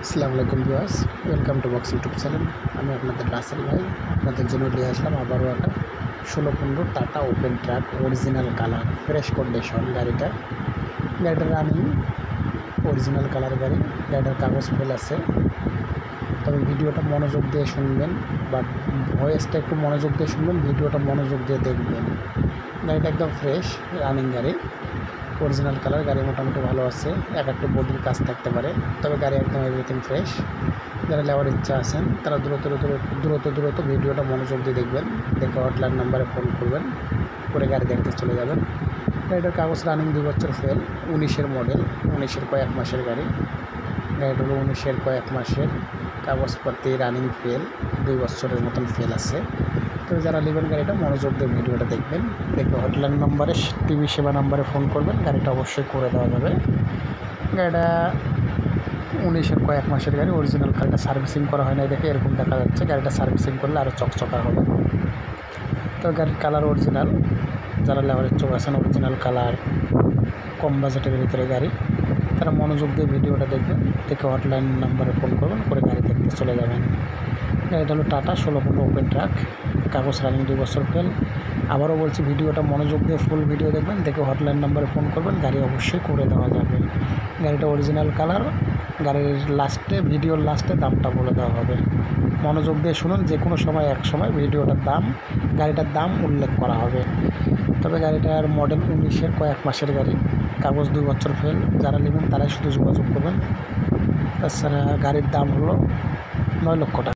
আসসালামু আলাইকুম viewers, welcome to box YouTube channel. আমি আপনাদের রাসেল ভাই আপনাদের জন্য নিয়ে আসলাম আবারও একটা 16-15 tata open truck original colour fresh condition. গাড়িটার রানিং অরিজিনাল কালার গাড়ি। গাড়িটার কাগজ ফেল আছে, তবে ভিডিওটা মনোযোগ দিয়ে শুনবেন, বাট ভয়েসটা একটু মনোযোগ দিয়ে শুনবেন, ভিডিওটা মনোযোগ দিয়ে দেখবেন। গাড়িটা একদম ফ্রেশ রানিং গাড়ি, অরিজিনাল কালার। গাড়ি মোটামুটি ভালো আছে, একটু বডির কাজ থাকতে পারে, তবে গাড়ি একদম এভরিথিং ফ্রেশ। যারা নেওয়ার ইচ্ছা আছেন তারা দ্রুত ভিডিওটা মনোযোগ দিয়ে দেখবেন, দেখে হটলাইন নাম্বারে ফোন করবেন, করে গাড়ি দেখতে চলে যাবেন। গাড়িটার কাগজ রানিং 2 বছর ফেল, 19-এর মডেল, 19-এর কয়েক মাসের গাড়ি। গাড়িটা হলো 19-এর কয়েক মাসের, কাগজপাতি রানিং ফেল, 2 বছরের মতন ফেল আছে। তো যারা নেবেন গাড়িটা মনোযোগ দিয়ে ভিডিওটা দেখবেন, দেখে হটলাইন নাম্বারে টিভি সেবা নাম্বারে ফোন করবেন, গাড়িটা অবশ্যই করে দেওয়া যাবে। গাড়িটা 19-এর কয়েক মাসের গাড়ি, অরিজিনাল। গাড়িটা সার্ভিসিং করা হয় না দেখে এরকম দেখা যাচ্ছে, গাড়িটা সার্ভিসিং করলে আরও চকচকা হবে। তো গাড়ির কালার অরিজিনাল, যারা লেবার ইচ্ছুক আছেন অরিজিনাল কালার কম বাজেটের ভিতরে গাড়ি, তারা মনোযোগ দিয়ে ভিডিওটা দেখবেন, দেখে হটলাইন নাম্বারে ফোন করবেন, করে গাড়ি দেখতে চলে যাবেন। গাড়িটা হলো টাটা 16-15 ওপেন ট্রাক, কাগজ রানিং 2 বছর ফেল। আবারও বলছি, ভিডিওটা মনোযোগ দিয়ে ফুল ভিডিও দেখবেন, দেখে হটলাইন নাম্বারে ফোন করবেন, গাড়ি অবশ্যই করে দেওয়া যাবে। গাড়িটা অরিজিনাল কালার। গাড়ির লাস্টে, ভিডিওর লাস্টে দামটা বলে দেওয়া হবে, মনোযোগ দিয়ে শুনুন। যে কোনো সময় এক সময় ভিডিওটার দাম, গাড়িটার দাম উল্লেখ করা হবে। তবে গাড়িটার মডেল 19-এর কয়েক মাসের গাড়ি, কাগজ 2 বছর ফেল। যারা নেবেন তারাই শুধু যোগাযোগ করবেন। তাছাড়া গাড়ির দাম হলো 9 লক্ষ টাকা।